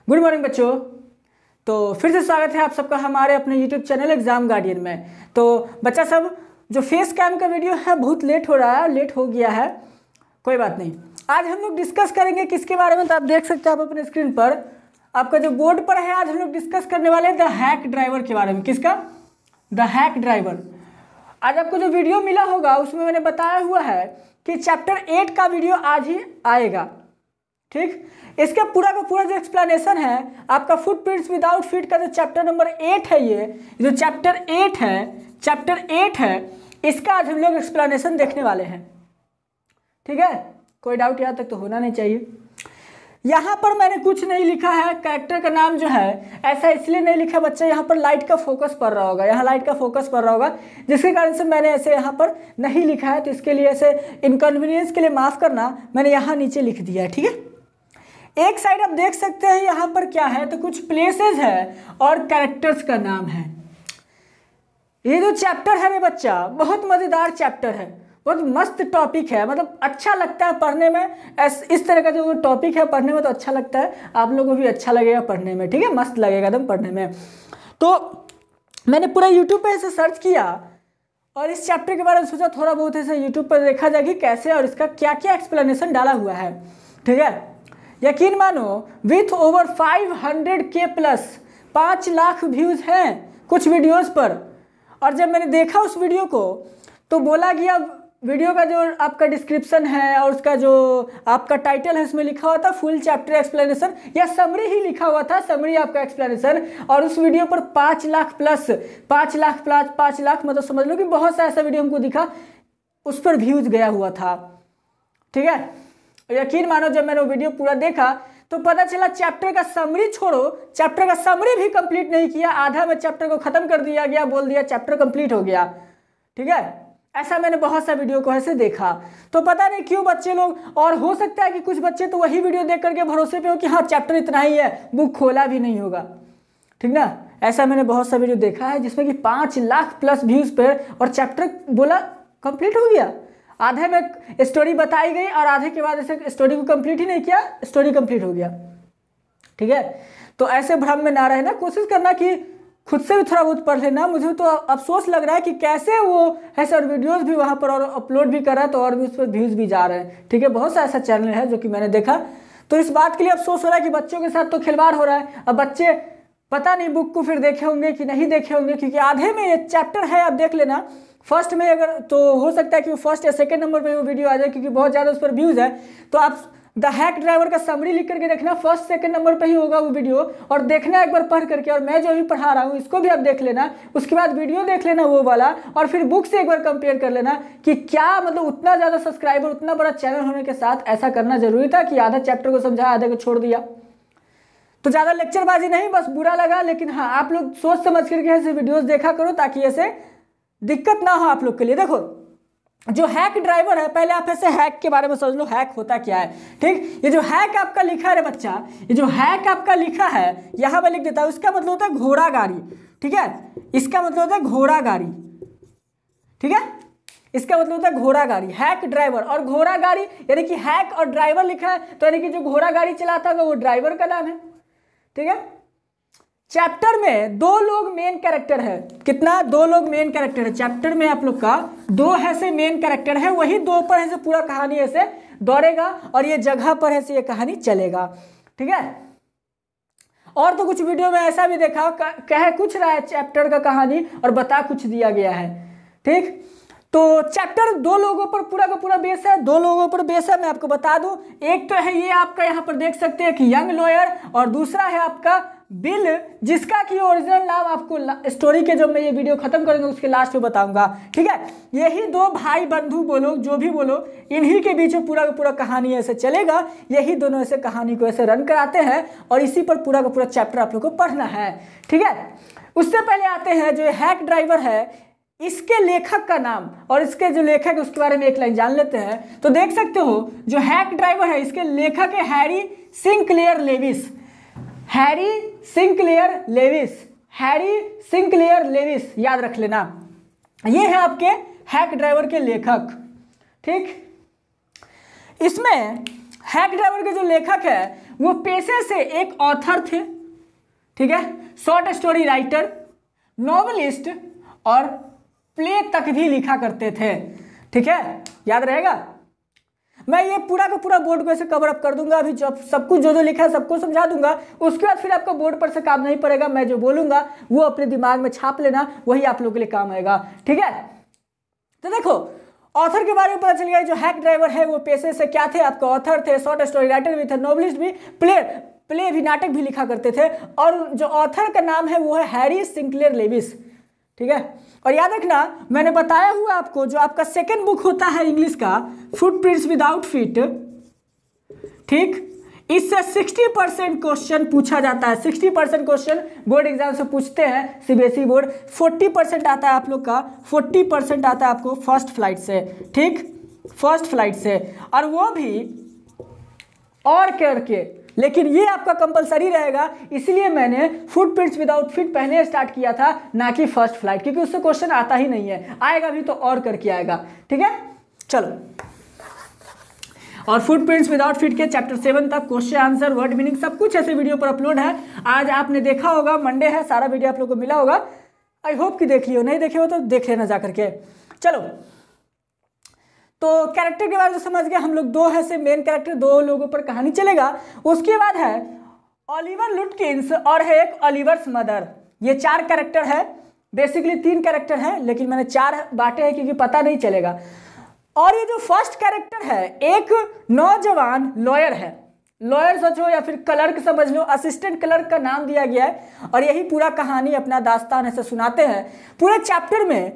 Good morning बच्चों। तो फिर से स्वागत है आप सबका हमारे अपने यूट्यूब चैनल एग्जाम गार्डियन में। तो बच्चा सब जो फेस कैम का वीडियो है बहुत लेट हो रहा है, लेट हो गया है, कोई बात नहीं। आज हम लोग डिस्कस करेंगे किसके बारे में, तो आप देख सकते हैं आप अपने स्क्रीन पर, आपका जो बोर्ड पर है। आज हम लोग डिस्कस करने वाले हैं द हैक ड्राइवर के बारे में। किसका? The hack driver. आज आपको जो वीडियो मिला होगा उसमें मैंने बताया हुआ है कि चैप्टर 8 का वीडियो आज ही आएगा, ठीक। इसका पूरा का पूरा जो एक्सप्लेनेशन है आपका फुटप्रिंट्स विदाउट फीट का जो चैप्टर नंबर 8 है, ये जो चैप्टर 8 है इसका आज हम लोग एक्सप्लेनेशन देखने वाले हैं, ठीक है। कोई डाउट यहाँ तक तो होना नहीं चाहिए। यहाँ पर मैंने कुछ नहीं लिखा है, कैरेक्टर का नाम जो है ऐसा इसलिए नहीं लिखा बच्चा, यहाँ पर लाइट का फोकस पड़ रहा होगा, यहाँ लाइट का फोकस पड़ रहा होगा, जिसके कारण से मैंने ऐसे यहाँ पर नहीं लिखा है। तो इसके लिए ऐसे इनकन्वीनियंस के लिए माफ़ करना, मैंने यहाँ नीचे लिख दिया है, ठीक है। एक साइड आप देख सकते हैं यहाँ पर क्या है, तो कुछ प्लेसेस है और कैरेक्टर्स का नाम है। ये जो चैप्टर है मेरे बच्चा बहुत मज़ेदार चैप्टर है, बहुत मस्त टॉपिक है, मतलब अच्छा लगता है पढ़ने में। इस तरह का जो टॉपिक है पढ़ने में तो अच्छा लगता है, आप लोगों को भी अच्छा लगेगा पढ़ने में, ठीक है, मस्त लगेगा एकदम पढ़ने में। तो मैंने पूरा यूट्यूब पे ऐसे सर्च किया और इस चैप्टर के बारे में सोचा थोड़ा बहुत ऐसे यूट्यूब पर देखा जाए कि कैसे और इसका क्या क्या एक्सप्लेनेशन डाला हुआ है, ठीक है। यकीन मानो with over 500K plus 5 lakh views हैं कुछ वीडियोस पर। और जब मैंने देखा उस वीडियो को तो बोला गया वीडियो का जो आपका डिस्क्रिप्शन है और उसका जो आपका टाइटल है उसमें लिखा हुआ था फुल चैप्टर एक्सप्लेनेशन, या समरी ही लिखा हुआ था, समरी आपका एक्सप्लेनेशन। और उस वीडियो पर 5 लाख प्लस 5 लाख मतलब समझ लो कि बहुत सा ऐसा वीडियो हमको दिखा उस पर व्यूज़ गया हुआ था, ठीक है। यकीन मानो जब मैंने वो वीडियो पूरा देखा तो पता चला चैप्टर का समरी छोड़ो, चैप्टर का समरी भी कंप्लीट नहीं किया, आधा में चैप्टर को खत्म कर दिया गया, बोल दिया चैप्टर कंप्लीट हो गया, ठीक है। ऐसा मैंने बहुत सा वीडियो को ऐसे देखा। तो पता नहीं क्यों बच्चे लोग, और हो सकता है कि कुछ बच्चे तो वही वीडियो देख करके भरोसे पे हो कि हाँ चैप्टर इतना ही है, बुक खोला भी नहीं होगा, ठीक ना। ऐसा मैंने बहुत सा वीडियो देखा है जिसमें कि 5 लाख प्लस व्यूज़ पर और चैप्टर बोला कंप्लीट हो गया, आधे में स्टोरी बताई गई और आधे के बाद ऐसे स्टोरी को कंप्लीट ही नहीं किया, स्टोरी कंप्लीट हो गया, ठीक है। तो ऐसे भ्रम में ना रहना, कोशिश करना कि खुद से भी थोड़ा बहुत पढ़ लेना। मुझे तो अफसोस लग रहा है कि कैसे वो ऐसे और वीडियोस भी वहाँ पर और अपलोड भी कर रहा है तो और भी उस पर व्यूज़ भी जा रहे हैं, ठीक है। बहुत सा ऐसा चैनल है जो कि मैंने देखा, तो इस बात के लिए अफसोस हो रहा है कि बच्चों के साथ तो खिलवाड़ हो रहा है। अब बच्चे पता नहीं बुक को फिर देखे होंगे कि नहीं देखे होंगे, क्योंकि आधे में ये चैप्टर है, आप देख लेना। फर्स्ट में अगर तो हो सकता है कि वो फर्स्ट या सेकंड नंबर पे वो वीडियो आ जाए, क्योंकि बहुत ज़्यादा उस पर व्यूज़ है। तो आप द हैक ड्राइवर का समरी लिख करके देखना, फर्स्ट सेकंड नंबर पे ही होगा वो वीडियो, और देखना एक बार पढ़ करके। और मैं जो भी पढ़ा रहा हूँ इसको भी आप देख लेना, उसके बाद वीडियो देख लेना वो वाला, और फिर बुक से एक बार कंपेयर कर लेना कि क्या मतलब उतना ज़्यादा सब्सक्राइबर उतना बड़ा चैनल होने के साथ ऐसा करना जरूरी था कि आधा चैप्टर को समझाया आधे को छोड़ दिया। तो ज़्यादा लेक्चरबाजी नहीं, बस बुरा लगा। लेकिन हाँ, आप लोग सोच समझ करके ऐसे वीडियोज़ देखा करो ताकि ऐसे दिक्कत ना हो आप लोग के लिए। देखो जो हैक ड्राइवर है, पहले आप ऐसे हैक के बारे में समझ लो, हैक होता क्या है, ठीक। ये जो हैक आपका लिखा है बच्चा, ये जो हैक आपका लिखा है यहाँ मैं लिख देता हूँ, इसका मतलब होता है घोड़ा गाड़ी, ठीक है। इसका मतलब होता है घोड़ा गाड़ी, ठीक है। इसका मतलब होता है घोड़ा गाड़ी, हैक ड्राइवर। और घोड़ा गाड़ी यानी कि हैक और ड्राइवर लिखा है तो यानी कि जो घोड़ा गाड़ी चलाता होगा वो ड्राइवर का नाम है, ठीक है। चैप्टर में 2 लोग मेन कैरेक्टर है, कितना? 2 लोग मेन कैरेक्टर है चैप्टर में, आप लोग का 2 ऐसे मेन कैरेक्टर है, वही 2 पर ऐसे पूरा कहानी ऐसे दौड़ेगा और ये जगह पर ऐसे ये कहानी चलेगा, ठीक है। और तो कुछ वीडियो में ऐसा भी देखा कह कुछ रहा है चैप्टर का कहानी और बता कुछ दिया गया है, ठीक। तो चैप्टर 2 लोगों पर पूरा का पूरा बेस है, 2 लोगों पर बेस है। मैं आपको बता दूं, एक तो है ये आपका यहाँ पर देख सकते हैं कि यंग लॉयर, और दूसरा है आपका बिल, जिसका कि ओरिजिनल नाम आपको स्टोरी के जब मैं ये वीडियो खत्म करूंगा उसके लास्ट में बताऊंगा, ठीक है। यही 2 भाई बंधु बोलो जो भी बोलो, इन्हीं के बीच में पूरा का पूरा कहानी ऐसे चलेगा। यही दोनों ऐसे कहानी को ऐसे रन कराते हैं और इसी पर पूरा का पूरा चैप्टर आप लोग को पढ़ना है, ठीक है। उससे पहले आते हैं जो हैक ड्राइवर है, इसके लेखक का नाम और इसके जो लेखक है उसके बारे में एक लाइन जान लेते हैं। तो देख सकते हो जो हैक ड्राइवर है इसके लेखक है Harry Sinclair Lewis, Harry Sinclair Lewis, याद रख लेना, ये है आपके हैक ड्राइवर के लेखक, ठीक। इसमें हैक ड्राइवर के जो लेखक है वो पेशे से एक ऑथर थे, ठीक है, शॉर्ट स्टोरी राइटर, नॉवेलिस्ट और प्ले तक भी लिखा करते थे, ठीक है, याद रहेगा। मैं ये पूरा का पूरा बोर्ड को ऐसे कवर अप कर दूंगा, अभी जब सब कुछ जो लिखा है सबको समझा दूंगा, उसके बाद फिर आपका बोर्ड पर से काम नहीं पड़ेगा, मैं जो बोलूंगा वो अपने दिमाग में छाप लेना, वही आप लोगों के लिए काम आएगा, ठीक है। तो देखो ऑथर के बारे में पता चल गया, जो हैक ड्राइवर है वो पेशे से क्या थे, आपका ऑथर थे, शॉर्ट स्टोरी राइटर भी थे, नॉवेलिस्ट भी, प्ले भी, नाटक भी लिखा करते थे, और जो ऑथर का नाम है वो है हैरी सिंक्लेयर लेविस, ठीक है। और याद रखना मैंने बताया हुआ आपको, जो आपका सेकंड बुक होता है इंग्लिश का, फुटप्रिंट्स विदाउट फीट, ठीक, इससे 60% क्वेश्चन पूछा जाता है, 60% क्वेश्चन बोर्ड एग्जाम से पूछते हैं सीबीएसई बोर्ड, 40% आता है आप लोग का, 40% आता है आपको फर्स्ट फ्लाइट से, ठीक, फर्स्ट फ्लाइट से, और वो भी और करके, लेकिन ये आपका कंपलसरी रहेगा, इसलिए मैंने फुटप्रिंट्स विदाउट फीट पहले स्टार्ट किया था, ना कि फर्स्ट फ्लाइट, क्योंकि उससे क्वेश्चन आता ही नहीं है, आएगा भी तो और करके आएगा, ठीक है। चलो, और फुटप्रिंट्स विदाउट फीट के चैप्टर 7 तक क्वेश्चन आंसर, वर्ड मीनिंग सब कुछ ऐसे वीडियो पर अपलोड है। आज आपने देखा होगा, मंडे है, सारा वीडियो आप लोगों को मिला होगा, आई होप कि देख लियो, नहीं देखे हो तो देख लेना जा करके। चलो, तो कैरेक्टर के बारे में समझ गए हम लोग, दो है से मेन कैरेक्टर, दो लोगों पर कहानी चलेगा। उसके बाद है ओलिवर लुटकिंस और है एक ओलिवर्स मदर, ये 4 कैरेक्टर है, बेसिकली 3 कैरेक्टर है, लेकिन मैंने 4 बांटे हैं क्योंकि पता नहीं चलेगा। और ये जो फर्स्ट कैरेक्टर है एक नौजवान लॉयर है, लॉयर सोचो या फिर क्लर्क समझ लो, असिस्टेंट क्लर्क का नाम दिया गया है, और यही पूरा कहानी अपना दास्तान ऐसे सुनाते हैं। पूरे चैप्टर में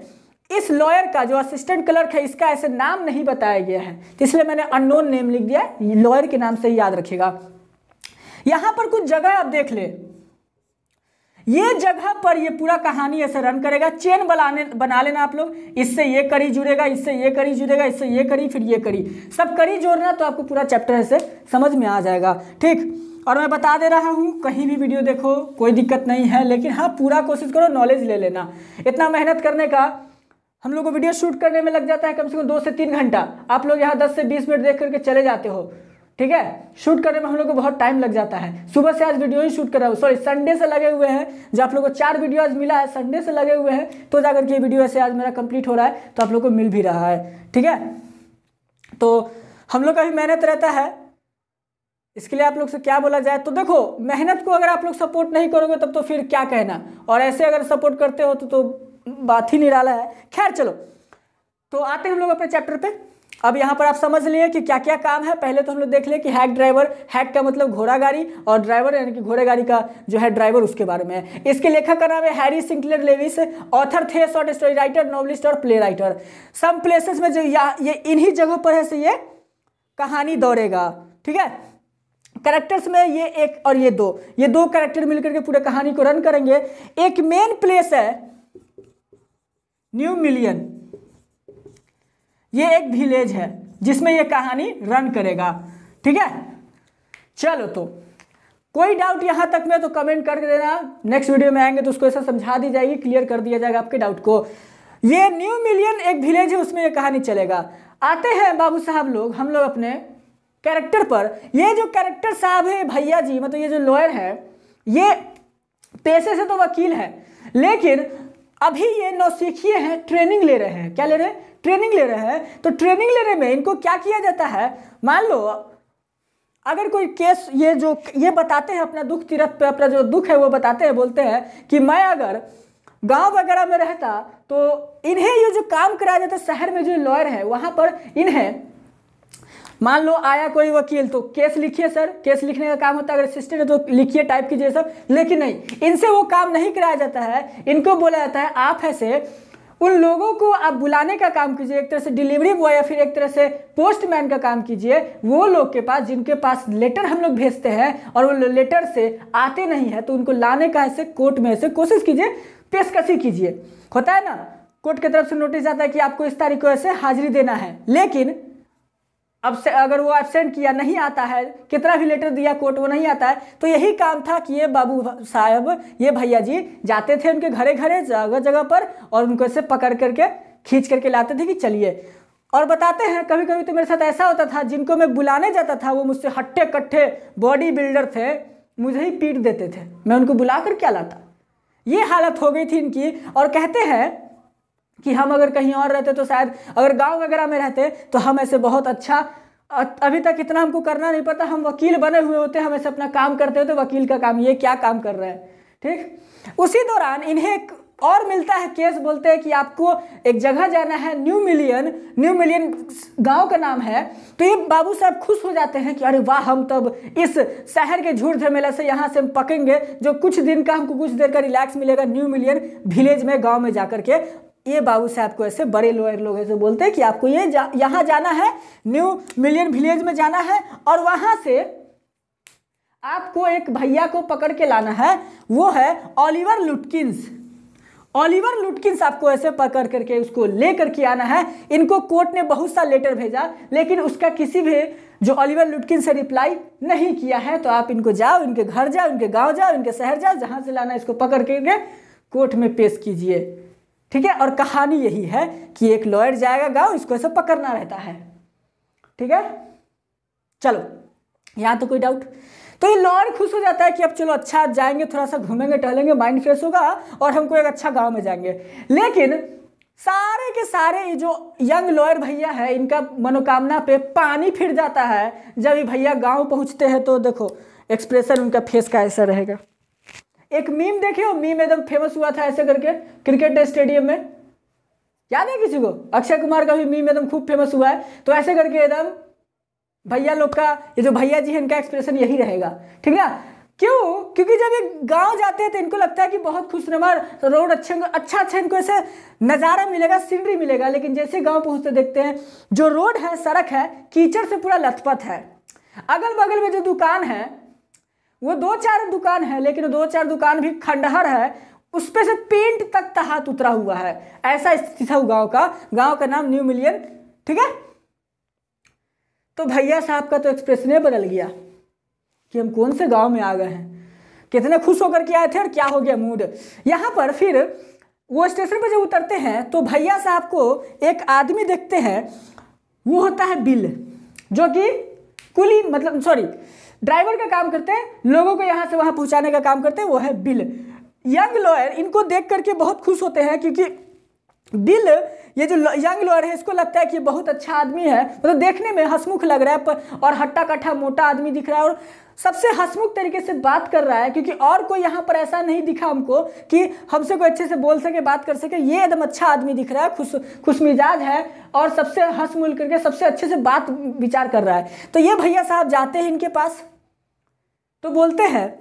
इस लॉयर का जो असिस्टेंट क्लर्क है इसका ऐसे नाम नहीं बताया गया है, तो इसलिए मैंने अननोन नेम लिख दिया, लॉयर के नाम से ही याद रखिएगा। यहां पर कुछ जगह आप देख ले, ये जगह पर ये पूरा कहानी ऐसे रन करेगा, चेन बना लेना आप लोग, इससे ये कड़ी जुड़ेगा, इससे ये कड़ी जुड़ेगा, इससे ये कड़ी, फिर ये कड़ी, सब कड़ी जोड़ना, तो आपको पूरा चैप्टर ऐसे समझ में आ जाएगा, ठीक। और मैं बता दे रहा हूँ, कहीं भी वीडियो देखो कोई दिक्कत नहीं है, लेकिन हाँ पूरा कोशिश करो नॉलेज ले लेना। इतना मेहनत करने का, हम लोग को वीडियो शूट करने में लग जाता है कम से कम 2 से 3 घंटा, आप लोग यहाँ 10 से 20 मिनट देख करके चले जाते हो, ठीक है। शूट करने में हम लोग को बहुत टाइम लग जाता है, सुबह से आज वीडियो ही शूट कर रहा हूँ, सॉरी संडे से लगे हुए हैं, जो आप लोग को 4 वीडियो आज मिला है, संडे से लगे हुए हैं, तो जाकर के वीडियो ऐसे आज मेरा कंप्लीट हो रहा है, तो आप लोग को मिल भी रहा है, ठीक है। तो हम लोग का भी मेहनत रहता है, इसके लिए आप लोग से क्या बोला जाए, तो देखो मेहनत को अगर आप लोग सपोर्ट नहीं करोगे तब तो फिर क्या कहना, और ऐसे अगर सपोर्ट करते हो तो बात ही निराला है। खैर चलो, तो आते हैं हम लोग अपने चैप्टर पे। अब यहाँ पर आप समझ लिए कि क्या क्या काम है। पहले तो हम लोग देख लिए कि हैक ड्राइवर, हैक का मतलब घोड़ा गाड़ी, और ड्राइवर यानी कि घोड़े गाड़ी का जो है ड्राइवर, उसके बारे में। इसके लेखक का नाम है हैरी सिंक्लेयर लेविस, ऑथर थे, शॉर्ट स्टोरी राइटर, नॉवेलिस्ट और प्ले राइटर। सम प्लेसेस में जो ये इन्हीं जगहों पर है से ये कहानी दौड़ेगा, ठीक है। कैरेक्टर्स में ये एक और ये दो कैरेक्टर मिलकर के पूरे कहानी को रन करेंगे। एक मेन प्लेस है न्यू मिलियन, ये एक विलेज है जिसमें ये कहानी रन करेगा, ठीक है। चलो, तो कोई डाउट यहां तक में तो कमेंट कर देना, नेक्स्ट वीडियो में आएंगे तो उसको ऐसा समझा दी जाएगी, क्लियर कर दिया जाएगा आपके डाउट को। ये न्यू मिलियन एक विलेज है, उसमें ये कहानी चलेगा। आते हैं बाबू साहब लोग, हम लोग अपने कैरेक्टर पर। ये जो कैरेक्टर साहब है भैया जी, मतलब ये जो लॉयर है, ये पेशे से तो वकील है, लेकिन अभी ये नौसिखिए हैं, ट्रेनिंग ले रहे हैं। क्या ले रहे हैं? ट्रेनिंग ले रहे हैं। तो ट्रेनिंग लेने में इनको क्या किया जाता है, मान लो अगर कोई केस, ये बताते हैं अपना दुख तीरथ पे, अपना जो दुख है वो बताते हैं, बोलते हैं कि मैं अगर गांव वगैरह में रहता तो इन्हें ये जो काम कराया जाता है, शहर में जो लॉयर है वहां पर इन्हें, मान लो आया कोई वकील तो केस लिखिए सर, केस लिखने का काम होता है, अगर असिस्टेंट है तो लिखिए, टाइप कीजिए सब, लेकिन नहीं, इनसे वो काम नहीं कराया जाता है। इनको बोला जाता है आप ऐसे उन लोगों को आप बुलाने का काम कीजिए, एक तरह से डिलीवरी बॉय या फिर एक तरह से पोस्टमैन का काम कीजिए, वो लोग के पास जिनके पास लेटर हम लोग भेजते हैं और वो लेटर से आते नहीं है, तो उनको लाने का ऐसे कोर्ट में ऐसे कोशिश कीजिए, पेशकशी कीजिए। होता है ना, कोर्ट की तरफ से नोटिस आता है कि आपको इस तारीख को ऐसे हाजिरी देना है, लेकिन अब से अगर वो एब्सेंट किया, नहीं आता है, कितना भी लेटर दिया कोर्ट वो नहीं आता है, तो यही काम था कि ये बाबू साहब, ये भैया जी जाते थे उनके घरे घरे, जगह जगह पर, और उनको ऐसे पकड़ करके खींच करके लाते थे कि चलिए और बताते हैं कभी कभी तो मेरे साथ ऐसा होता था, जिनको मैं बुलाने जाता था वो मुझसे हट्टे कट्टे बॉडी बिल्डर थे, मुझे ही पीट देते थे, मैं उनको बुला कर क्या लाता। ये हालत हो गई थी इनकी। और कहते हैं कि हम अगर कहीं और रहते तो शायद, अगर गांव वगैरह में रहते तो हम ऐसे बहुत अच्छा, अभी तक इतना हमको करना नहीं पड़ता, हम वकील बने हुए होते, हम ऐसे अपना काम करते होते, वकील का काम, ये क्या काम कर रहे हैं। ठीक, उसी दौरान इन्हें एक और मिलता है केस, बोलते हैं कि आपको एक जगह जाना है, न्यू मिलियन गांव का नाम है। तो ये बाबू साहब खुश हो जाते हैं कि अरे वाह, हम तब इस शहर के झूठ झमेला से यहाँ से हम पकेंगे, जो कुछ दिन का हमको कुछ देर का रिलैक्स मिलेगा न्यू मिलियन विलेज में, गांव में जाकर के। ये बाबू साहब को ऐसे बड़े लॉयर लोग ऐसे बोलते हैं कि आपको ये यहाँ जाना है, न्यू मिलियन विलेज में जाना है, और वहाँ से आपको एक भैया को पकड़ के लाना है, वो है ओलिवर लुटकिंस। ओलिवर लुटकिंस आपको ऐसे पकड़ करके उसको ले करके आना है। इनको कोर्ट ने बहुत सा लेटर भेजा, लेकिन उसका किसी भी जो ओलिवर लुटकिंस से रिप्लाई नहीं किया है। तो आप इनको जाओ, इनके घर जाओ, इनके गांव जाओ, इनके शहर जाओ, जहां से लाना है इसको पकड़ करके कोर्ट में पेश कीजिए। ठीक है, और कहानी यही है कि एक लॉयर जाएगा गाँव, इसको ऐसे पकड़ना रहता है। ठीक है, चलो यहाँ तो कोई डाउट। तो ये लॉयर खुश हो जाता है कि अब चलो अच्छा जाएंगे, थोड़ा सा घूमेंगे टहलेंगे, माइंड फ्रेश होगा और हमको एक अच्छा गांव में जाएंगे। लेकिन सारे के सारे ये जो यंग लॉयर भैया है, इनका मनोकामना पे पानी फिर जाता है। जब ये भैया गांव पहुंचते हैं तो देखो एक्सप्रेशन उनका फेस का ऐसा रहेगा। एक मीम देखे हो, मीम एकदम फेमस हुआ था ऐसे करके क्रिकेट स्टेडियम में, याद है किसी को? अक्षय कुमार का भी मीम एकदम खूब फेमस हुआ है। तो ऐसे करके एकदम भैया लोग का, ये जो भैया जी है इनका एक्सप्रेशन यही रहेगा। ठीक है, क्यों? क्योंकि जब ये गांव जाते हैं तो इनको लगता है कि बहुत खुशनुमा रोड, अच्छा इनको ऐसे नज़ारा मिलेगा, सीनरी मिलेगा। लेकिन जैसे गांव पहुंचते देखते हैं जो रोड है, सड़क है, कीचड़ से पूरा लथपथ है। अगल बगल में जो दुकान है वो 2-4 दुकान है, लेकिन 2-4 दुकान भी खंडहर है, उस पे से पेंट तक हाथ उतरा हुआ है। ऐसा स्थिति था गाँव का नाम न्यू मिलियन। ठीक है, तो भैया साहब का तो एक्सप्रेशन बदल गया कि हम कौन से गांव में आ गए हैं, कितने खुश होकर के आए थे और क्या हो गया मूड। यहाँ पर फिर वो स्टेशन पर जब उतरते हैं तो भैया साहब को एक आदमी देखते हैं, वो होता है बिल, जो कि कुली मतलब सॉरी ड्राइवर का काम करते हैं, लोगों को यहाँ से वहाँ पहुँचाने का काम करते हैं, वो है बिल। यंग लॉयर इनको देख करके बहुत खुश होते हैं, क्योंकि बिल ये जो यंग लॉयर है इसको लगता है कि बहुत अच्छा आदमी है, मतलब देखने में हंसमुख लग रहा है और हट्टा कट्टा मोटा आदमी दिख रहा है और सबसे हंसमुख तरीके से बात कर रहा है। क्योंकि और कोई यहाँ पर ऐसा नहीं दिखा हमको कि हमसे कोई अच्छे से बोल सके, बात कर सके। ये एकदम अच्छा आदमी दिख रहा है, खुश मिजाज है और सबसे हंस मिल करके सबसे अच्छे से बात विचार कर रहा है। तो ये भैया साहब जाते हैं इनके पास, तो बोलते हैं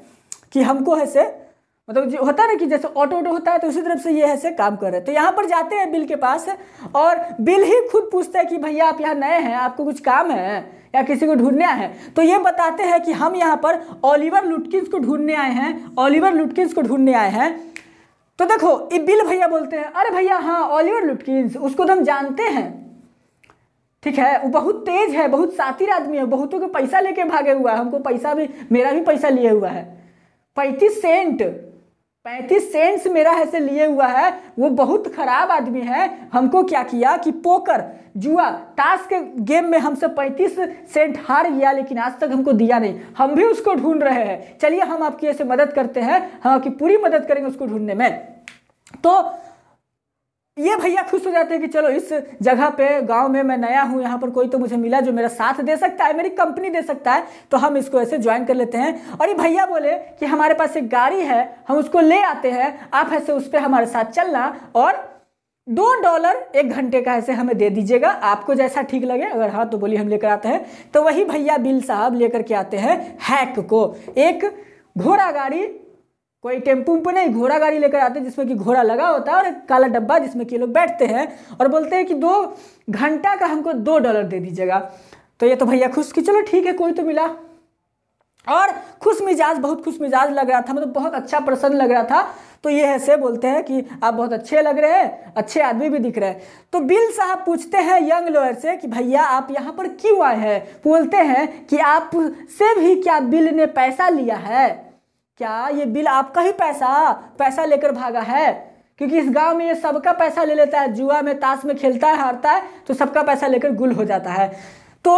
कि हमको ऐसे, मतलब जो होता है ना कि जैसे ऑटो होता है तो उसी तरफ से ये ऐसे काम कर रहे हैं। तो यहाँ पर जाते हैं बिल के पास और बिल ही खुद पूछते हैं कि भैया आप यहाँ नए हैं, आपको कुछ काम है या किसी को ढूंढने आए हैं? तो ये बताते हैं कि हम यहाँ पर ओलिवर लुटकिंस को ढूंढने आए हैं, ओलिवर लुटकिंस को ढूंढने आए हैं। तो देखो ये बिल भैया बोलते हैं, अरे भैया हाँ ओलिवर लुटकिंस, उसको तो हम जानते हैं। ठीक है, वो बहुत तेज है, बहुत शातिर आदमी है, बहुतों को पैसा लेके भागे हुआ है, हमको पैसा भी, मेरा भी पैसा लिए हुआ है, 35 सेंट्स मेरा ऐसे लिए हुआ है। वो बहुत खराब आदमी है। हमको क्या किया कि पोकर जुआ ताश के गेम में हमसे 35 सेंट हार गया, लेकिन आज तक हमको दिया नहीं। हम भी उसको ढूंढ रहे हैं, चलिए हम आपकी ऐसे मदद करते हैं, हम आपकी पूरी मदद करेंगे उसको ढूंढने में। तो ये भैया खुश हो जाते हैं कि चलो इस जगह पे गांव में मैं नया हूं, यहाँ पर कोई तो मुझे मिला जो मेरा साथ दे सकता है, मेरी कंपनी दे सकता है, तो हम इसको ऐसे ज्वाइन कर लेते हैं। और ये भैया बोले कि हमारे पास एक गाड़ी है, हम उसको ले आते हैं, आप ऐसे उस पर हमारे साथ चलना और $2 1 घंटे का ऐसे हमें दे दीजिएगा, आपको जैसा ठीक लगे। अगर हाँ तो बोलिए हम लेकर आते हैं। तो वही भैया बिल साहब लेकर के आते हैं हैक को, एक घोड़ा गाड़ी, कोई टेम्पू नहीं, घोड़ा गाड़ी लेकर आते हैं जिसमें कि घोड़ा लगा होता है और एक काला डब्बा जिसमें कि लोग बैठते हैं, और बोलते हैं कि 2 घंटा का हमको $2 दे दीजिएगा। तो ये तो भैया खुश कि चलो ठीक है कोई तो मिला, और खुश मिजाज, बहुत खुश मिजाज लग रहा था, मतलब बहुत अच्छा प्रसन्न लग रहा था। तो ये ऐसे बोलते हैं कि आप बहुत अच्छे लग रहे हैं, अच्छे आदमी भी दिख रहे हैं। तो बिल साहब पूछते हैं यंग लॉयर से कि भैया आप यहाँ पर क्यों आए हैं? बोलते हैं कि आप से भी क्या बिल ने पैसा लिया है? क्या ये बिल आपका ही पैसा लेकर भागा है? क्योंकि इस गांव में ये सबका पैसा ले लेता है, जुआ में ताश में खेलता है, हारता है तो सबका पैसा लेकर गुल हो जाता है। तो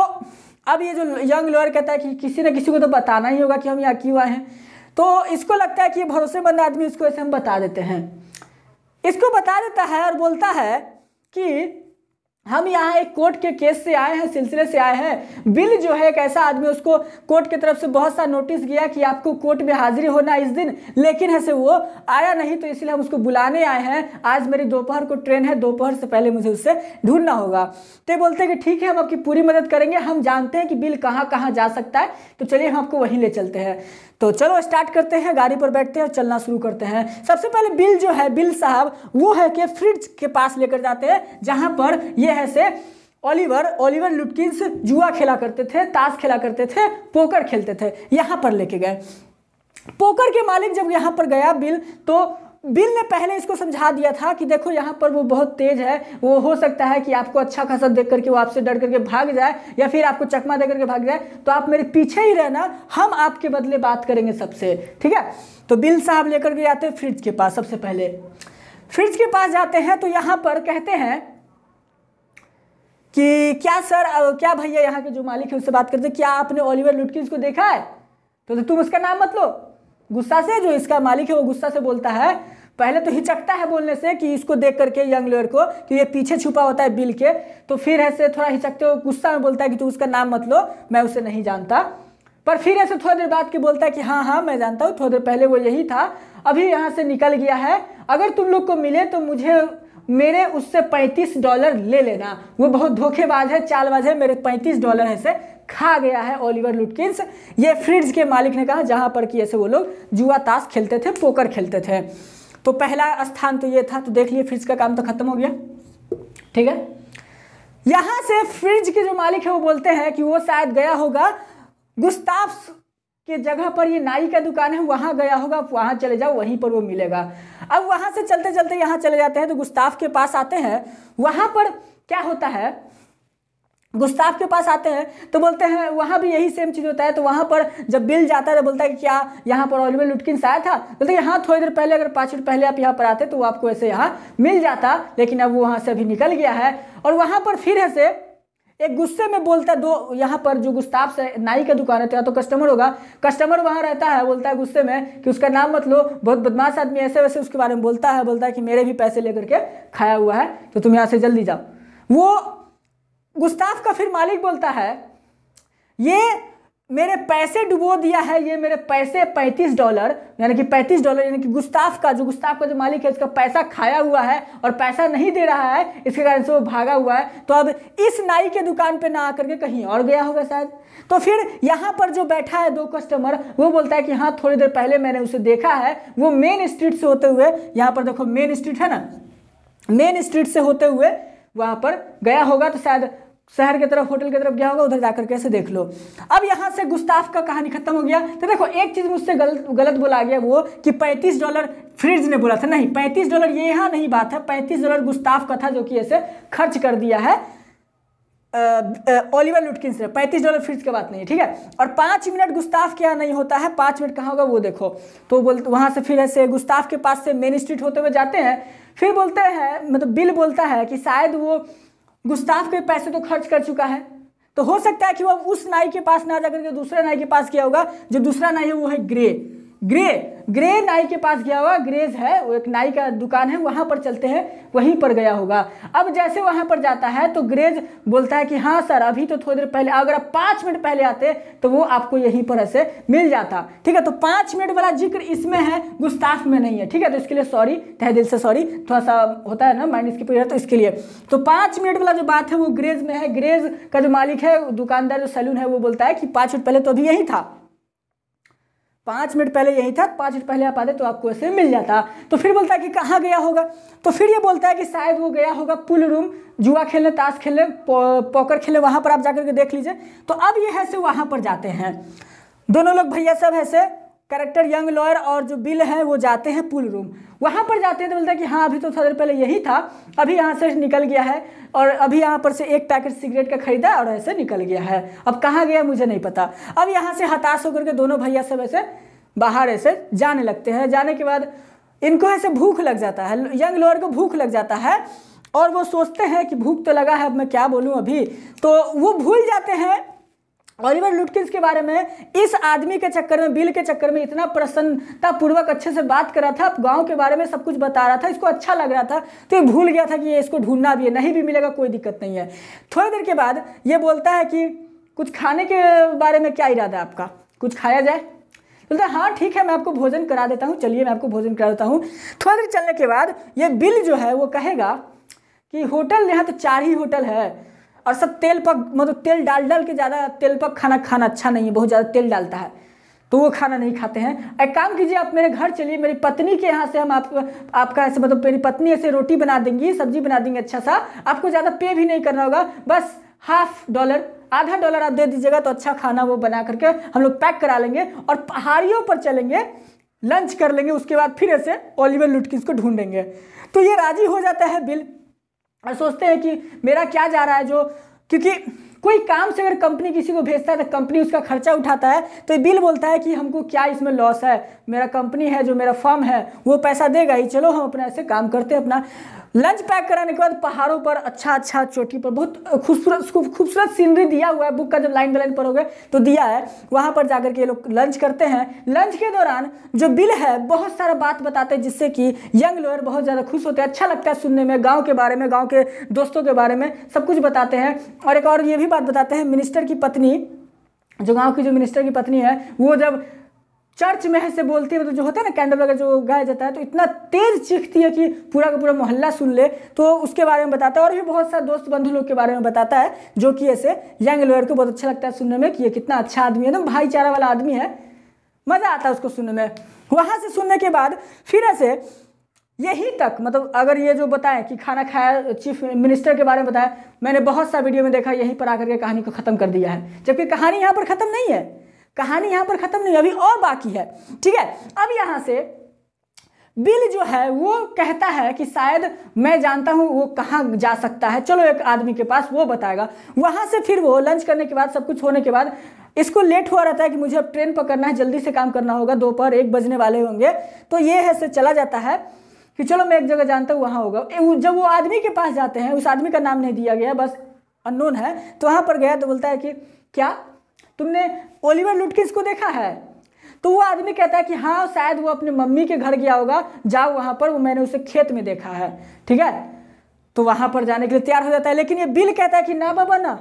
अब ये जो यंग लॉयर कहता है कि किसी न किसी को तो बताना ही होगा कि हम यहाँ क्यों आए हैं, तो इसको लगता है कि भरोसेमंद आदमी, इसको ऐसे हम बता देते हैं। इसको बता देता है और बोलता है कि हम यहाँ एक कोर्ट के केस से आए हैं, सिलसिले से आए हैं। बिल जो है एक ऐसा आदमी, उसको कोर्ट की तरफ से बहुत सा नोटिस गया कि आपको कोर्ट में हाजिरी होना इस दिन, लेकिन ऐसे वो आया नहीं, तो इसलिए हम उसको बुलाने आए हैं। आज मेरी दोपहर को ट्रेन है, दोपहर से पहले मुझे उससे ढूंढना होगा। तो बोलते हैं कि ठीक है, हम आपकी पूरी मदद करेंगे, हम जानते हैं कि बिल कहाँ कहाँ जा सकता है, तो चलिए हम आपको वहीं ले चलते हैं। तो चलो स्टार्ट करते हैं, गाड़ी पर बैठते हैं और चलना शुरू करते हैं। सबसे पहले बिल जो है, बिल साहब वो है कि फ्रिज के पास लेकर जाते हैं, जहां पर ये है से ओलिवर लुटकिंस जुआ खेला करते थे, ताश खेला करते थे, पोकर खेलते थे, यहां पर लेके गए। पोकर के मालिक जब यहां पर गया बिल, तो बिल ने पहले इसको समझा दिया था कि देखो यहाँ पर वो बहुत तेज है, वो हो सकता है कि आपको अच्छा खासा देख करके वो आपसे डर करके भाग जाए, या फिर आपको चकमा दे करके भाग जाए, तो आप मेरे पीछे ही रहना, हम आपके बदले बात करेंगे सबसे, ठीक है। तो बिल साहब लेकर के आते हैं फ्रिज के पास। सबसे पहले फ्रिज के पास जाते हैं तो यहाँ पर कहते हैं कि क्या सर, क्या भैया यहाँ के जो मालिक है उससे बात करते, क्या आपने ओलिवर लुटकिंस को देखा है? तो तुम उसका नाम मत लो। गुस्सा से जो इसका मालिक है वो गुस्सा से बोलता है, पहले तो हिचकता है बोलने से कि इसको देख करके यंग लॉयर को कि ये पीछे छुपा होता है बिल के, तो फिर ऐसे थोड़ा हिचकते हुए गुस्सा में बोलता है कि तू उसका नाम मत लो, मैं उसे नहीं जानता। पर फिर ऐसे थोड़ी देर बाद के बोलता है कि हाँ हाँ मैं जानता हूँ, थोड़ी देर पहले वो यही था, अभी यहाँ से निकल गया है, अगर तुम लोग को मिले तो मेरे उससे $35 ले लेना, वो बहुत धोखेबाज है, चालबाज है, मेरे $35 है से खा गया है ओलिवर लुटकिंस। ये फ्रिज के मालिक ने कहा, जहां पर कि ऐसे वो लोग जुआ ताश खेलते थे, पोकर खेलते थे। तो पहला स्थान तो ये था। तो देख लिए फ्रिज का काम तो खत्म हो गया, ठीक है। यहां से फ्रिज के जो मालिक है वो बोलते हैं कि वो शायद गया होगा गुस्ताफ के जगह पर, ये नाई का दुकान है, वहां गया होगा, वहां चले जाओ, वहीं पर वो मिलेगा। अब वहां से चलते चलते यहाँ चले जाते हैं तो गुस्ताफ के पास आते हैं। वहां पर क्या होता है, गुस्ताफ के पास आते हैं तो बोलते हैं वहां भी यही सेम चीज होता है। तो वहां पर जब बिल जाता है तो बोलता है कि क्या यहाँ पर ओलिवर लुटकिंस आया था? बोलते हैं हाँ, थोड़ी देर पहले, अगर 5 मिनट पहले आप यहाँ पर आते तो वो आपको ऐसे यहाँ मिल जाता, लेकिन अब वो वहां से अभी निकल गया है। और वहां पर फिर ऐसे एक गुस्से में बोलता है, दो यहाँ पर जो गुस्ताफ से नाई का दुकान है तो कस्टमर होगा, कस्टमर वहां रहता है, बोलता है गुस्से में कि उसका नाम मत लो, बहुत बदमाश आदमी, ऐसे वैसे उसके बारे में बोलता है कि मेरे भी पैसे लेकर के खाया हुआ है, तो तुम यहाँ से जल्दी जाओ। वो गुस्ताफ का फिर मालिक बोलता है, ये मेरे पैसे डुबो दिया है, ये मेरे पैसे $35 यानी कि $35 यानी कि गुस्ताफ का जो मालिक है इसका पैसा खाया हुआ है और पैसा नहीं दे रहा है, इसके कारण से वो भागा हुआ है। तो अब इस नाई के दुकान पे ना आकर के कहीं और गया होगा शायद। तो फिर यहाँ पर जो बैठा है 2 कस्टमर, वो बोलता है कि हाँ थोड़ी देर पहले मैंने उसे देखा है, वो मेन स्ट्रीट से होते हुए, यहाँ पर देखो मेन स्ट्रीट है ना, मेन स्ट्रीट से होते हुए वहां पर गया होगा, तो शायद शहर की तरफ, होटल की तरफ गया होगा, उधर जाकर कैसे देख लो। अब यहां से गुस्ताफ का कहानी खत्म हो गया। तो देखो एक चीज मुझसे गलत बोला गया, वो कि $35 फ्रिज ने बोला था, नहीं $35 ये यहाँ नहीं बात है, $35 गुस्ताफ का था जो कि ऐसे खर्च कर दिया है ओलिवर लुटकिंस ने, $35 फ्रिज की बात नहीं है, ठीक है। और 5 मिनट गुस्ताफ के यहाँ नहीं होता है, 5 मिनट कहाँ होगा वो देखो। तो वहां से फिर ऐसे गुस्ताफ के पास से मेन स्ट्रीट होते हुए जाते हैं, फिर बोलते हैं, मतलब बिल बोलता है कि शायद वो गुस्ताफ के पैसे तो खर्च कर चुका है, तो हो सकता है कि वो उस नाई के पास ना जाकर के दूसरे नाई के पास गया होगा। जो दूसरा नाई है वो है ग्रे नाई के पास गया होगा, ग्रेज है, वो एक नाई का दुकान है, वहां पर चलते हैं, वहीं पर गया होगा। अब जैसे वहां पर जाता है तो ग्रेज बोलता है कि हाँ सर, अभी तो थोड़ी देर पहले, अगर आप 5 मिनट पहले आते तो वो आपको यहीं पर ऐसे मिल जाता, ठीक है। तो 5 मिनट वाला जिक्र इसमें है, गुस्ताफ में नहीं है, ठीक है। तो इसके लिए सॉरी, तहे दिल से सॉरी, थोड़ा सा होता है ना माइंड इसकी पीरियड, तो इसके लिए तो 5 मिनट वाला जो बात है वो ग्रेज में है। ग्रेज का जो मालिक है, दुकानदार जो सैलून है, वो बोलता है कि 5 मिनट पहले तो अभी यही था, 5 मिनट पहले यही था, 5 मिनट पहले आप आते तो आपको ऐसे मिल जाता। तो फिर बोलता है कि कहाँ गया होगा, तो फिर ये बोलता है कि शायद वो गया होगा पूल रूम, जुआ खेलने, ताश खेलने, पोकर खेलने, वहां पर आप जाकर के देख लीजिए। तो अब ये है से वहां पर जाते हैं दोनों लोग, भैया सब ऐसे कैरेक्टर यंग लॉयर और जो बिल है वो जाते हैं पूल रूम। वहां पर जाते हैं तो बोलता है कि हाँ अभी तो थोड़ी देर पहले यही था, अभी यहाँ से निकल गया है, और अभी यहाँ पर से एक पैकेट सिगरेट का खरीदा और ऐसे निकल गया है, अब कहाँ गया मुझे नहीं पता। अब यहाँ से हताश होकर के दोनों भैया सब ऐसे बाहर ऐसे जाने लगते हैं। जाने के बाद इनको ऐसे भूख लग जाता है, यंग लॉयर को भूख लग जाता है और वो सोचते हैं कि भूख तो लगा है, अब मैं क्या बोलूँ अभी, तो वो भूल जाते हैं ओलिवर लुटकिंस के बारे में। इस आदमी के चक्कर में, बिल के चक्कर में इतना प्रसन्नतापूर्वक अच्छे से बात कर रहा था, गांव के बारे में सब कुछ बता रहा था, इसको अच्छा लग रहा था, तो ये भूल गया था कि ये इसको ढूंढना भी है, नहीं भी मिलेगा कोई दिक्कत नहीं है। थोड़ी देर के बाद ये बोलता है कि कुछ खाने के बारे में क्या इरादा है आपका, कुछ खाया जाए? बोलता है हाँ ठीक है, मैं आपको भोजन करा देता हूँ, चलिए मैं आपको भोजन करा देता हूँ। थोड़ी देर चलने के बाद ये बिल जो है वो कहेगा कि होटल, यहाँ तो 4 ही होटल है और सब तेल पक, मतलब तेल डाल के, ज़्यादा तेल पक खाना अच्छा नहीं है, बहुत ज़्यादा तेल डालता है, तो वो खाना नहीं खाते हैं। एक काम कीजिए, आप मेरे घर चलिए, मेरी पत्नी के यहाँ से हम आपका ऐसे, मतलब मेरी पत्नी ऐसे रोटी बना देंगी, सब्जी बना देंगे अच्छा सा, आपको ज़्यादा पे भी नहीं करना होगा, बस $50, आधा $1 आप दे दीजिएगा तो अच्छा खाना वो बना करके हम लोग पैक करा लेंगे और पहाड़ियों पर चलेंगे, लंच कर लेंगे, उसके बाद फिर ऐसे ओलिवर लुटकिंस को ढूंढेंगे। तो ये राजी हो जाता है बिल और सोचते हैं कि मेरा क्या जा रहा है, जो क्योंकि कोई काम से अगर कंपनी किसी को भेजता है तो कंपनी उसका खर्चा उठाता है, तो बिल बोलता है कि हमको क्या इसमें लॉस है, मेरा कंपनी है, जो मेरा फर्म है वो पैसा देगा ही, चलो हम अपना ऐसे काम करते हैं। अपना लंच पैक कराने के बाद पहाड़ों पर अच्छा चोटी पर बहुत खूबसूरत सीनरी दिया हुआ है, बुक का जब लाइन बाय लाइन पढ़ोगे तो दिया है, वहाँ पर जाकर के ये लोग लंच करते हैं। लंच के दौरान जो बिल है बहुत सारा बात बताते हैं जिससे कि यंग लॉयर बहुत ज़्यादा खुश होते हैं, अच्छा लगता है सुनने में, गाँव के बारे में, गाँव के दोस्तों के बारे में सब कुछ बताते हैं। और एक और ये भी बात बताते हैं, मिनिस्टर की पत्नी, जो गाँव की जो मिनिस्टर की पत्नी है, वो जब चर्च में से बोलती है, तो जो होता है ना कैंडल वगैरह जो गाया जाता है, तो इतना तेज चीखती है कि पूरा का पूरा मोहल्ला सुन ले, तो उसके बारे में बताता है। और भी बहुत सारे दोस्त बंधु लोग के बारे में बताता है, जो कि ऐसे यंग लॉयर को बहुत अच्छा लगता है सुनने में कि ये कितना अच्छा आदमी है, एकदम भाईचारा वाला आदमी है, मज़ा आता है उसको सुनने में। वहाँ से सुनने के बाद फिर ऐसे यहीं तक, मतलब अगर ये जो बताएं कि खाना खाया, चीफ मिनिस्टर के बारे में बताया, मैंने बहुत सा वीडियो में देखा, यहीं पर आकर के कहानी को ख़त्म कर दिया है, जबकि कहानी यहाँ पर ख़त्म नहीं है, कहानी यहाँ पर ख़त्म नहीं, अभी और बाकी है। ठीक है, अब यहाँ से बिल जो है वो कहता है कि शायद मैं जानता हूँ वो कहाँ जा सकता है, चलो एक आदमी के पास, वो बताएगा। वहाँ से फिर वो लंच करने के बाद, सब कुछ होने के बाद, इसको लेट हुआ रहता है कि मुझे अब ट्रेन पकड़ना है, जल्दी से काम करना होगा, दोपहर 1 बजने वाले होंगे, तो ये है से चला जाता है कि चलो मैं एक जगह जानता हूँ वहाँ होगा। जब वो आदमी के पास जाते हैं, उस आदमी का नाम नहीं दिया गया, बस अननोन है, तो वहाँ पर गया तो बोलता है कि क्या तुमने ओलिवर लुटकिंस को देखा है? तो वो आदमी कहता है कि हाँ, शायद वो अपनी मम्मी के घर गया होगा, जाओ वहाँ पर, वो मैंने उसे खेत में देखा है। ठीक है, तो वहाँ पर जाने के लिए तैयार हो जाता है, लेकिन ये बिल कहता है कि ना बाबा ना,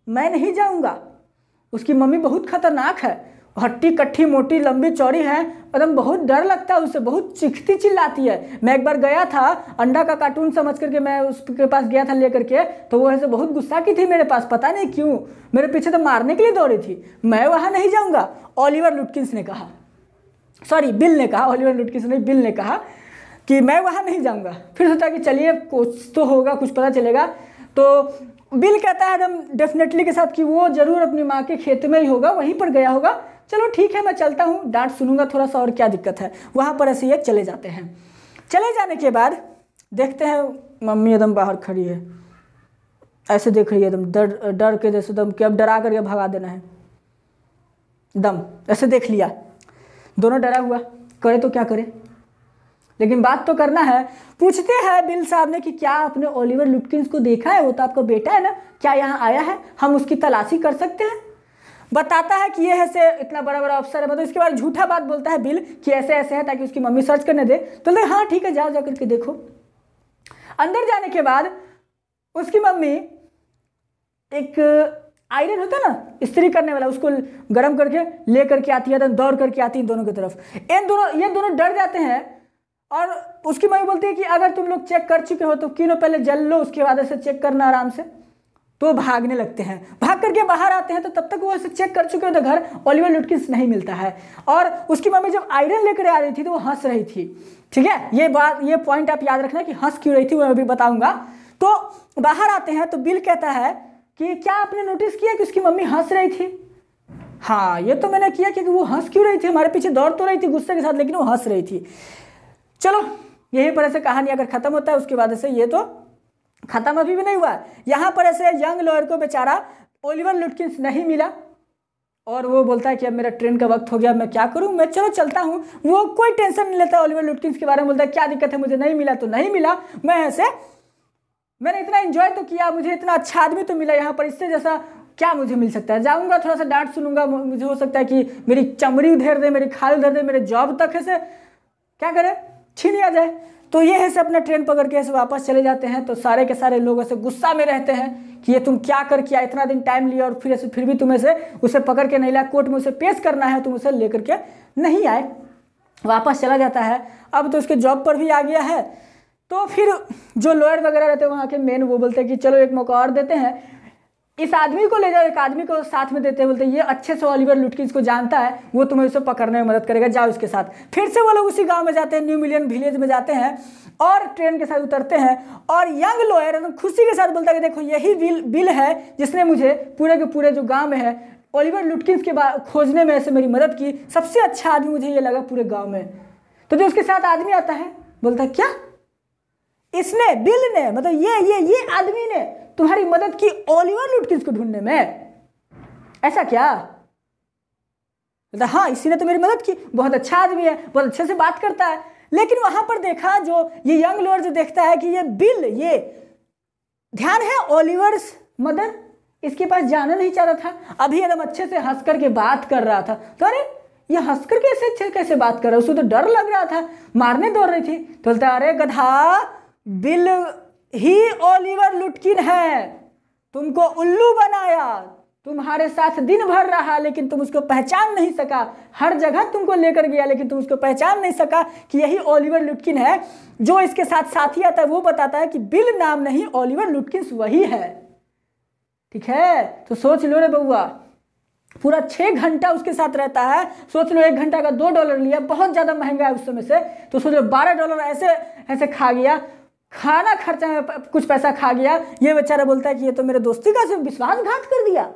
मैं नहीं जाऊँगा, उसकी मम्मी बहुत खतरनाक है, हट्टी कट्ठी मोटी लंबी चौड़ी है, एकदम बहुत डर लगता है उससे, बहुत चीखती चिल्लाती है। मैं एक बार गया था, अंडा का कार्टून समझ करके मैं उसके पास गया था लेकर के, तो वो ऐसे बहुत गुस्सा की थी मेरे पास, पता नहीं क्यों, मेरे पीछे तो मारने के लिए दौड़ी थी, मैं वहाँ नहीं जाऊँगा। ओलिवर लुटकिंस ने कहा, सॉरी बिल ने कहा, ओलिवर लुटकिंस ने, बिल ने कहा कि मैं वहाँ नहीं जाऊँगा। फिर सोचा कि चलिए कुछ तो होगा, कुछ पता चलेगा। तो बिल कहता है एकदम डेफिनेटली के साथ कि वो जरूर अपनी माँ के खेत में ही होगा, वहीं पर गया होगा, चलो ठीक है मैं चलता हूँ, डांट सुनूंगा थोड़ा सा, और क्या दिक्कत है। वहाँ पर ऐसे ये चले जाते हैं। चले जाने के बाद देखते हैं मम्मी एकदम बाहर खड़ी है, ऐसे देख रही है एकदम डर के जैसे, एकदम कि अब डरा करके भगा देना है, दम ऐसे देख लिया, दोनों डरा हुआ, करे तो क्या करे, लेकिन बात तो करना है। पूछते हैं बिल साहब ने कि क्या आपने ओलिवर लुटकिंस को देखा है, वो तो आपका बेटा है ना, क्या यहाँ आया है, हम उसकी तलाशी कर सकते हैं? बताता है कि ये है से इतना बड़ा बड़ा अफसर है, मतलब इसके बाद झूठा बात बोलता है बिल कि ऐसे ऐसे है, ताकि उसकी मम्मी सर्च करने दे। तो ले हाँ ठीक है, जाओ जा करके देखो। अंदर जाने के बाद उसकी मम्मी एक आयरन होता है ना, इस्त्री करने वाला, उसको गर्म करके ले करके आती है, दौड़ करके आती है दोनों की तरफ। ये दोनों डर जाते हैं और उसकी मम्मी बोलती है कि अगर तुम लोग चेक कर चुके हो तो क्यों ना पहले जल लो, उसके बाद ऐसे चेक करना आराम से। तो भागने लगते हैं, भाग करके बाहर आते हैं, तो तब तक वो ऐसे चेक कर चुके होते, घर ओलिवर लुटकिंस नहीं मिलता है। और उसकी मम्मी जब आयरन लेकर आ रही थी तो वो हंस रही थी। ठीक है, ये पॉइंट आप याद रखना कि हंस क्यों रही थी, वो मैं अभी बताऊंगा। तो बाहर आते हैं तो बिल कहता है कि क्या आपने नोटिस किया कि उसकी मम्मी हंस रही थी? हाँ ये तो मैंने किया, क्योंकि वो हंस क्यों रही थी, हमारे पीछे दौड़ तो रही थी गुस्से के साथ, लेकिन वो हंस रही थी। चलो यहीं पर ऐसे कहानी अगर खत्म होता है, उसके बाद ऐसे ये तो खत्म अभी भी नहीं हुआ। यहाँ पर ऐसे यंग लॉयर को बेचारा ओलिवर लुटकिंस नहीं मिला, और वो बोलता है कि अब मेरा ट्रेन का वक्त हो गया, मैं क्या करूं, मैं चलो चलता हूं। वो कोई टेंशन नहीं लेता ओलिवर लुटकिंस के बारे में, बोलता है क्या दिक्कत है, मुझे नहीं मिला तो नहीं मिला, मैं ऐसे मैंने इतना एंजॉय तो किया, मुझे इतना अच्छा आदमी तो मिला यहाँ पर, इससे जैसा क्या मुझे मिल सकता है। जाऊँगा थोड़ा सा डांट सुनूंगा, मुझे हो सकता है कि मेरी चमड़ी उधेर दे, मेरी खाल उधेर दे, मेरे जॉब तक ऐसे क्या करे छीन आ जाए। तो ये ऐसे अपना ट्रेन पकड़ के ऐसे वापस चले जाते हैं। तो सारे के सारे लोग ऐसे गुस्सा में रहते हैं कि ये तुम क्या कर किया, इतना दिन टाइम लिया और फिर भी तुम ऐसे उसे पकड़ के नहीं लाए, कोर्ट में उसे पेश करना है, तुम उसे लेकर के नहीं आए। वापस चला जाता है। अब तो उसके जॉब पर भी आ गया है। तो फिर जो लॉयर वगैरह रहते हैं वहाँ के मेन, वो बोलते हैं कि चलो एक मौका और देते हैं, इस आदमी को ले जाओ, एक आदमी को साथ में देते हैं। बोलते हैं ये अच्छे से ओलिवर लुटकिंस को जानता है, वो तुम्हें उसे पकड़ने में मदद करेगा, जाओ इसके साथ। फिर से वो लोग उसी गांव में जाते हैं, न्यू मिलियन विलेज में जाते हैं और ट्रेन के साथ उतरते हैं। और यंग लॉयर एकदम खुशी के साथ बोलता है कि देखो यही बिल है जिसने मुझे पूरे के पूरे जो गाँव में है ओलिवर लुटकिंस के खोजने में ऐसे मेरी मदद की, सबसे अच्छा आदमी मुझे ये लगा पूरे गाँव में। तो जो उसके साथ आदमी आता है बोलता है क्या इसने, बिल ने, मतलब ये आदमी ने तुम्हारी मदद की ओलिवर लुटकिंस को ढूंढने में, ऐसा क्या? हाँ, इसी ने तो मेरी मदद की, बहुत अच्छा आदमी है, बहुत अच्छे से बात करता है। लेकिन वहां पर देखा जो ये यंग लॉयर जो देखता है कि ये बिल, ये ध्यान है ओलिवर्स मदर इसके पास जाना नहीं चाह रहा था, अभी एकदम अच्छे से हंस करके बात कर रहा था। तो अरे ये हंस करके कैसे बात कर रहा है, उसको तो डर लग रहा था, मारने दौड़ रही थी। तो बोलता अरे गधा, बिल ही ओलिवर लुटकिन है, तुमको उल्लू बनाया, तुम्हारे साथ दिन भर रहा लेकिन तुम उसको पहचान नहीं सका, हर जगह तुमको लेकर गया लेकिन तुम उसको पहचान नहीं सका कि यही ओलिवर लुटकिन है। जो इसके साथ साथी आता है वो बताता है कि बिल नाम नहीं, ओलिवर लुटकिंस वही है। ठीक है, तो सोच लो रे बउआ, पूरा 6 घंटा उसके साथ रहता है। सोच लो 1 घंटा का $2 लिया, बहुत ज़्यादा महंगा है उस समय से। तो सोच लो $12 ऐसे खा गया, खाना खर्चा में कुछ पैसा खा गया। ये बेचारा बोलता है कि ये तो मेरे दोस्ती का सिर्फ विश्वासघात कर दिया।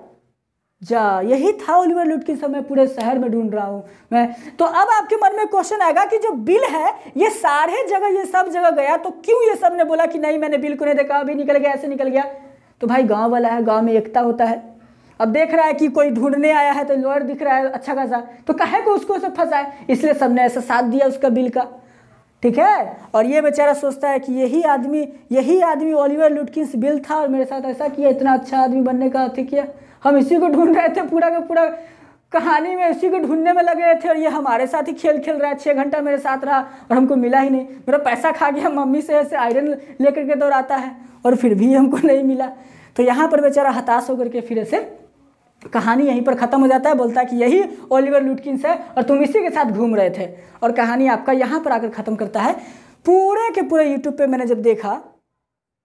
जा, यही था ओलिवर लुटकिंस, समय पूरे शहर में ढूंढ रहा हूँ मैं। तो अब आपके मन में क्वेश्चन आएगा कि जो बिल है ये सारे जगह, ये सब जगह गया, तो क्यों ये सब ने बोला कि नहीं मैंने बिल को नहीं देखा, अभी निकल गया, ऐसे निकल गया? तो भाई गाँव वाला है, गाँव में एकता होता है। अब देख रहा है कि कोई ढूंढने आया है तो लॉयर दिख रहा है अच्छा खासा, तो काहे को उसको सब फंसाए, इसलिए सबने ऐसा साथ दिया उसका बिल का। ठीक है, और ये बेचारा सोचता है कि यही आदमी ओलिवर लुटकिंस बिल था और मेरे साथ ऐसा किया, इतना अच्छा आदमी बनने का अति किया। हम इसी को ढूंढ रहे थे, पूरा का पूरा कहानी में इसी को ढूंढने में लगे थे और ये हमारे साथ ही खेल खेल रहा है। 6 घंटा मेरे साथ रहा और हमको मिला ही नहीं, मेरा पैसा खा गया, मम्मी से ऐसे आयरन लेकर के दौड़ाता है और फिर भी हमको नहीं मिला। तो यहाँ पर बेचारा हताश होकर के फिर ऐसे कहानी यहीं पर ख़त्म हो जाता है। बोलता है कि यही ओलिवर लुटकिंस है और तुम इसी के साथ घूम रहे थे, और कहानी आपका यहाँ पर आकर ख़त्म करता है। पूरे के पूरे यूट्यूब पे मैंने जब देखा,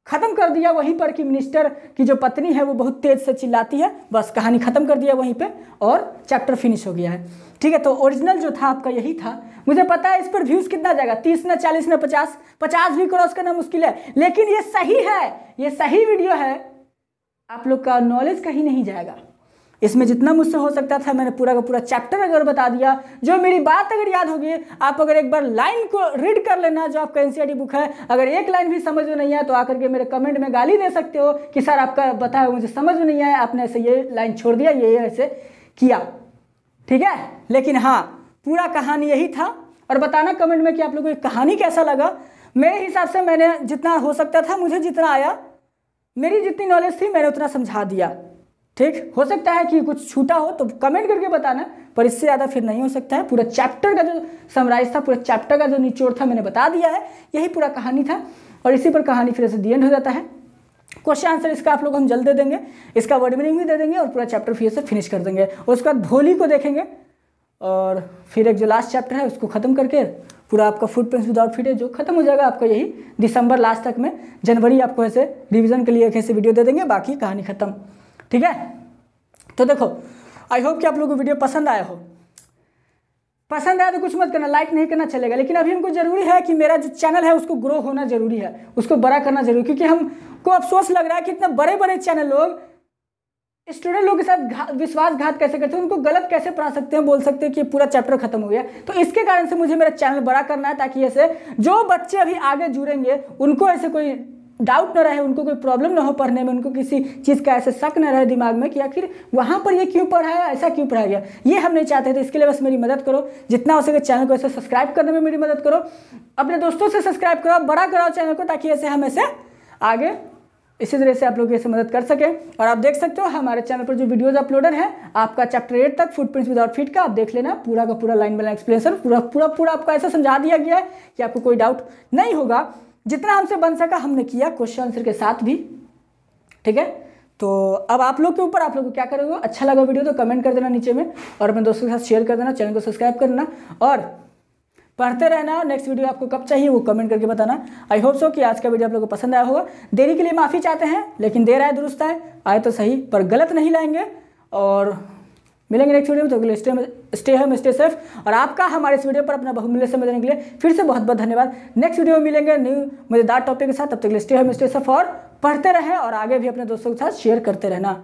ख़त्म कर दिया वहीं पर कि मिनिस्टर की जो पत्नी है वो बहुत तेज़ से चिल्लाती है, बस कहानी ख़त्म कर दिया वहीं पे और चैप्टर फिनिश हो गया है। ठीक है, तो ओरिजिनल जो था आपका यही था। मुझे पता है इस पर व्यूज़ कितना जाएगा, 30 ना 40 ना 50 भी क्रॉस करना मुश्किल है, लेकिन ये सही है, ये सही वीडियो है। आप लोग का नॉलेज कहीं नहीं जाएगा। इसमें जितना मुझसे हो सकता था मैंने पूरा का पूरा चैप्टर अगर बता दिया। जो मेरी बात अगर याद होगी, आप अगर एक बार लाइन को रीड कर लेना जो आपका एनसीईआरटी बुक है, अगर एक लाइन भी समझ में नहीं आया तो आकर के मेरे कमेंट में गाली दे सकते हो कि सर आपका बताया मुझे समझ में नहीं आया, आपने ऐसे ये लाइन छोड़ दिया, ये ऐसे किया। ठीक है, लेकिन हाँ पूरा कहानी यही था। और बताना कमेंट में कि आप लोगों को कहानी कैसा लगा। मेरे हिसाब से मैंने जितना हो सकता था, मुझे जितना आया, मेरी जितनी नॉलेज थी मैंने उतना समझा दिया। ठीक, हो सकता है कि कुछ छूटा हो तो कमेंट करके बताना, पर इससे ज़्यादा फिर नहीं हो सकता है। पूरा चैप्टर का जो समराइज था, पूरा चैप्टर का जो निचोड़ था मैंने बता दिया है, यही पूरा कहानी था। और इसी पर कहानी फिर से दी एंड हो जाता है। क्वेश्चन आंसर इसका आप लोग हम जल्द दे देंगे, इसका वर्ड मीनिंग भी दे देंगे और पूरा चैप्टर फिर से फिनिश कर देंगे। और उसके बाद भोली को देखेंगे और फिर एक जो लास्ट चैप्टर है उसको ख़त्म करके पूरा आपका फुटप्रिंट्स विदाउट फीट जो खत्म हो जाएगा आपका यही दिसंबर लास्ट तक में। जनवरी आपको ऐसे रिवीजन के लिए एक ऐसे वीडियो दे देंगे, बाकी कहानी ख़त्म। ठीक है, तो देखो आई होप कि आप लोगों को वीडियो पसंद आया हो। पसंद आया तो कुछ मत करना, लाइक नहीं करना चलेगा, लेकिन अभी हमको ज़रूरी है कि मेरा जो चैनल है उसको ग्रो होना ज़रूरी है, उसको बड़ा करना जरूरी, क्योंकि हमको अफसोस लग रहा है कि इतने बड़े बड़े चैनल लोग स्टूडेंट लोगों के साथ विश्वासघात कैसे करते हैं, उनको गलत कैसे पढ़ा सकते हैं, बोल सकते हैं कि पूरा चैप्टर खत्म हो गया। तो इसके कारण से मुझे मेरा चैनल बड़ा करना है, ताकि ऐसे जो बच्चे अभी आगे जुड़ेंगे उनको ऐसे कोई डाउट ना रहे, उनको कोई प्रॉब्लम ना हो पढ़ने में, उनको किसी चीज़ का ऐसे शक ना रहे दिमाग में कि आखिर वहाँ पर ये क्यों पढ़ाया, ऐसा क्यों पढ़ाया गया, ये हम नहीं चाहते। तो इसके लिए बस मेरी मदद करो, जितना हो सके चैनल को ऐसे सब्सक्राइब करने में मेरी मदद करो, अपने दोस्तों से सब्सक्राइब करो, बड़ा कराओ चैनल को, ताकि ऐसे हम ऐसे आगे इसी तरह से आप लोग ऐसे मदद कर सकें। और आप देख सकते हो हमारे चैनल पर जो वीडियोज अपलोडेड है, आपका चैप्टर 8 तक फुटप्रिंट्स विदाउट फीट का आप देख लेना, पूरा का पूरा लाइन बाय लाइन एक्सप्लेनेशन पूरा आपको ऐसा समझा दिया गया है कि आपको कोई डाउट नहीं होगा। जितना हमसे बन सका हमने किया, क्वेश्चन आंसर के साथ भी, ठीक है। तो अब आप लोग के ऊपर, आप लोग को क्या करोगे, अच्छा लगा वीडियो तो कमेंट कर देना नीचे में, और अपने दोस्तों के साथ शेयर कर देना, चैनल को सब्सक्राइब करना और पढ़ते रहना। नेक्स्ट वीडियो आपको कब चाहिए वो कमेंट करके बताना। आई होप सो कि आज का वीडियो आप लोगों को पसंद आया होगा। देरी के लिए माफ़ी चाहते हैं, लेकिन देर आए दुरुस्त आए तो सही, पर गलत नहीं लाएंगे। और मिलेंगे नेक्स्ट वीडियो में, तो स्टे होम स्टे सेफ। और आपका हमारे इस वीडियो पर अपना बहुमूल्य समय देने के लिए फिर से बहुत बहुत धन्यवाद। नेक्स्ट वीडियो में मिलेंगे न्यू मजेदार टॉपिक के साथ, तब तक के लिए स्टे होम स्टे सेफ और पढ़ते रहें और आगे भी अपने दोस्तों के साथ शेयर करते रहना।